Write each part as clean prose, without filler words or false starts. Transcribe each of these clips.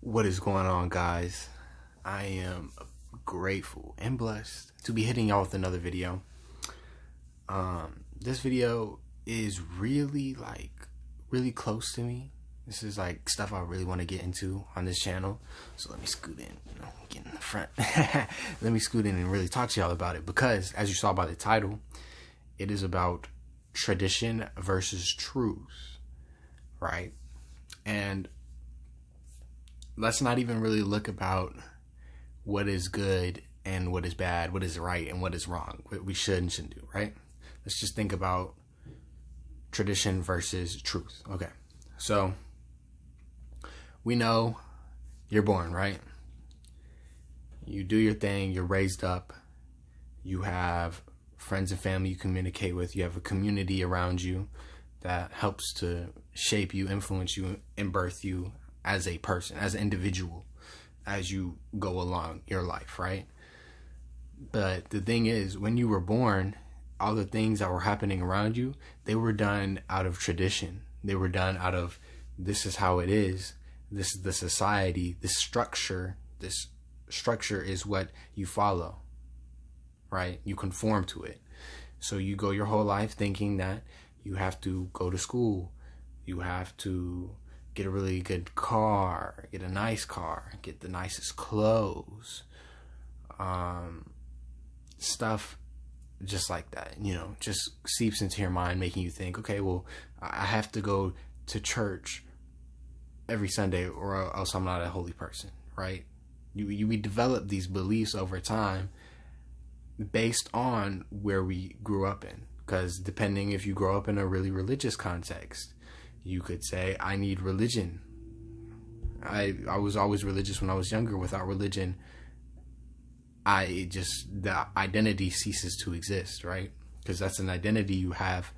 What is going on, guys? I am grateful and blessed to be hitting y'all with another video. This video is really close to me. This is like stuff I really want to get into on this channel. So let me scoot in, get in the front. Let me scoot in and really talk to y'all about it, because as you saw by the title, it is about tradition versus truth, right? And let's not even really look about what is good and what is bad, what is right and what is wrong, what we should and shouldn't do, right? Let's just think about tradition versus truth. Okay, so we know you're born, right? You do your thing, you're raised up, you have friends and family you communicate with, you have a community around you that helps to shape you, influence you, and birth you as a person, as an individual, as you go along your life, right? But the thing is, when you were born, all the things that were happening around you, they were done out of tradition. They were done out of, this is how it is, this is the society, this structure is what you follow, right? You conform to it. So you go your whole life thinking that you have to go to school, you have to get a really good car, get a nice car, get the nicest clothes, stuff just like that, just seeps into your mind, making you think, okay, well, I have to go to church every Sunday or else I'm not a holy person, right? We develop these beliefs over time based on where we grew up in, because depending if you grow up in a really religious context, you could say, I need religion. I was always religious when I was younger. Without religion, the identity ceases to exist, right? Because that's an identity you have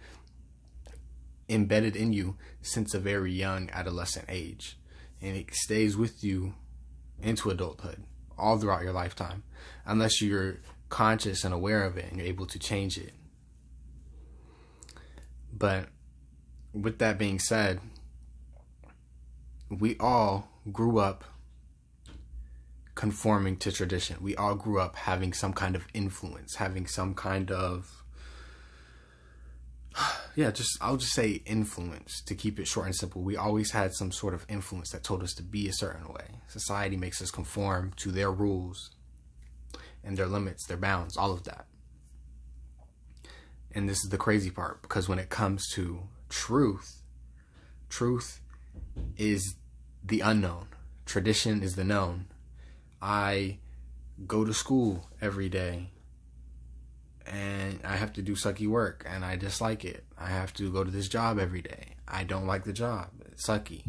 embedded in you since a very young adolescent age. And it stays with you into adulthood, all throughout your lifetime, unless you're conscious and aware of it and you're able to change it. But with that being said, we all grew up conforming to tradition. We all grew up having some kind of influence, having some kind of, I'll just say influence to keep it short and simple. We always had some sort of influence that told us to be a certain way. Society makes us conform to their rules and their limits, their bounds, all of that. And this is the crazy part, because when it comes to truth is the unknown. Tradition is the known. I go to school every day and I have to do sucky work and I dislike it. I have to go to this job every day. I don't like the job. It's sucky.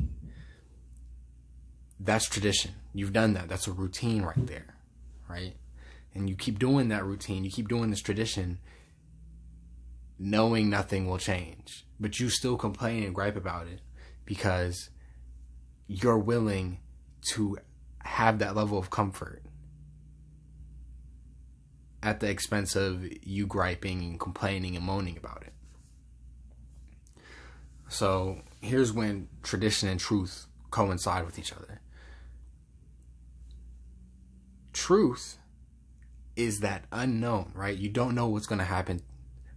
That's tradition. You've done that. That's a routine right there, right? And you keep doing that routine. You keep doing this tradition, knowing nothing will change, but you still complain and gripe about it because you're willing to have that level of comfort at the expense of you griping and complaining and moaning about it. So here's when tradition and truth coincide with each other. Truth is that unknown, right? You don't know what's going to happen.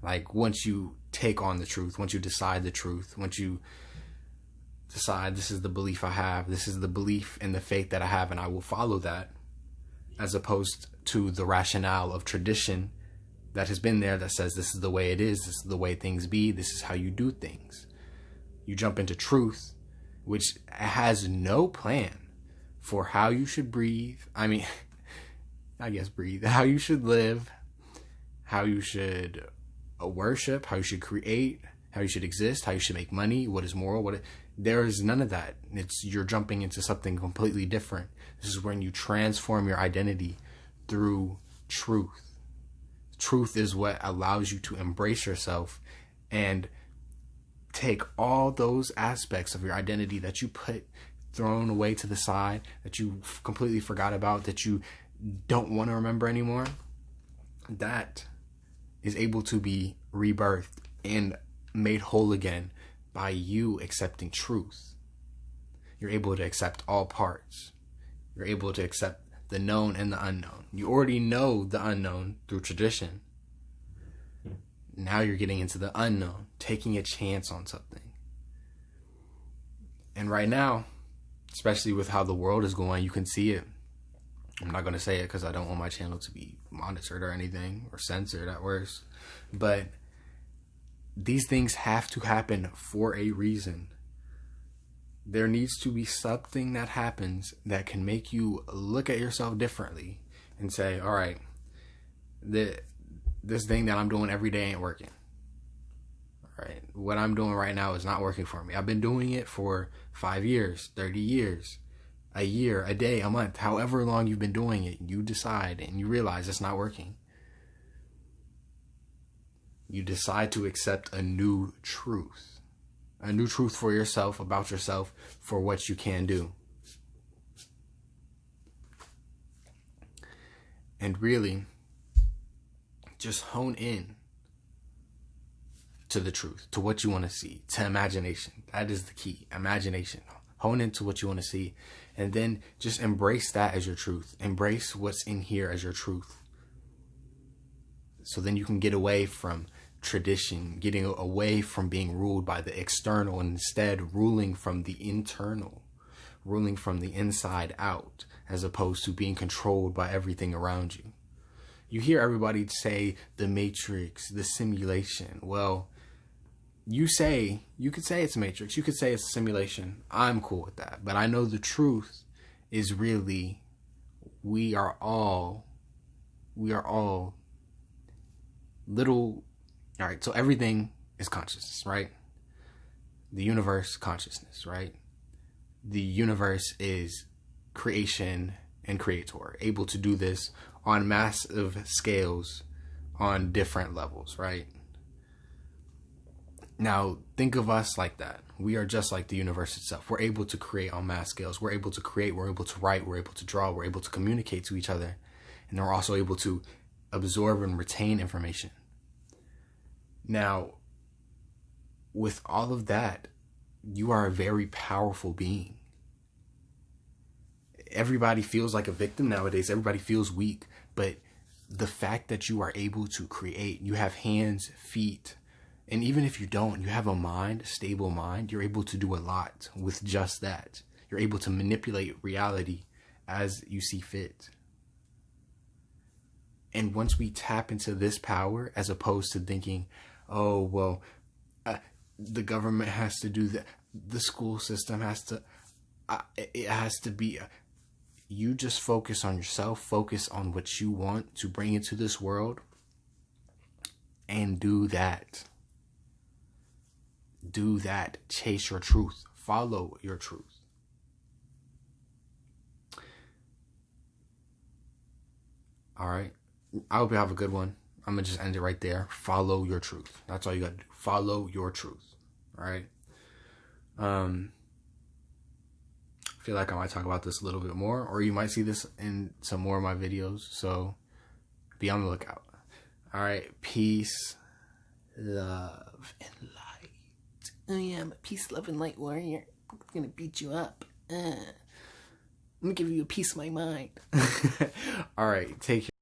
Like, once you take on the truth, once you decide the truth, once you decide this is the belief I have, this is the belief and the faith that I have, and I will follow that, as opposed to the rationale of tradition that has been there that says this is the way it is, this is the way things be, this is how you do things. You jump into truth, which has no plan for how you should breathe. Breathe. How you should live, how you should worship, how you should create, how you should exist, how you should make money, what is moral, there is none of that. You're jumping into something completely different. This is when you transform your identity through truth. Truth is what allows you to embrace yourself and take all those aspects of your identity that you thrown away to the side, that you completely forgot about, that you don't want to remember anymore. That is able to be rebirthed and made whole again by you accepting truth. You're able to accept all parts. You're able to accept the known and the unknown. You already know the unknown through tradition. Now you're getting into the unknown, taking a chance on something. And right now, especially with how the world is going, you can see it. I'm not going to say it because I don't want my channel to be monitored or anything, or censored at worst. But these things have to happen for a reason. There needs to be something that happens that can make you look at yourself differently and say, all right, this thing that I'm doing every day ain't working. All right, what I'm doing right now is not working for me. I've been doing it for 5 years, 30 years, a year, a day, a month, however long you've been doing it. You decide and you realize it's not working. You decide to accept a new truth for yourself, about yourself, for what you can do. And really, just hone in to the truth, to what you want to see, to imagination. That is the key, imagination. Hone into what you want to see, and then just embrace that as your truth. Embrace what's in here as your truth. So then you can get away from tradition, getting away from being ruled by the external, and instead ruling from the internal, ruling from the inside out, as opposed to being controlled by everything around you. You hear everybody say the Matrix, the simulation. Well, you could say it's a Matrix, you could say it's a simulation. I'm cool with that. But I know the truth is really, we are all little. All right, so everything is consciousness, right? The universe, consciousness, right? The universe is creation and creator, able to do this on massive scales, on different levels, right? Now, think of us like that. We are just like the universe itself. We're able to create on mass scales. We're able to create, we're able to write, we're able to draw, we're able to communicate to each other. And we're also able to absorb and retain information. Now, with all of that, you are a very powerful being. Everybody feels like a victim nowadays. Everybody feels weak. But the fact that you are able to create, you have hands, feet, and even if you don't, you have a mind, a stable mind, you're able to do a lot with just that. You're able to manipulate reality as you see fit. And once we tap into this power, as opposed to thinking, oh, well, the government has to do that, the school system has to, it has to be, you just focus on yourself, focus on what you want to bring into this world, and do that. Do that. Chase your truth. Follow your truth. All right. I hope you have a good one. I'm going to just end it right there. Follow your truth. That's all you got to do. Follow your truth. All right. I feel like I might talk about this a little bit more, or you might see this in some more of my videos. So be on the lookout. All right. Peace, love, and light. Oh yeah, I'm a peace, love, and light warrior. I'm going to beat you up. I'm going to give you a piece of my mind. All right. Take care.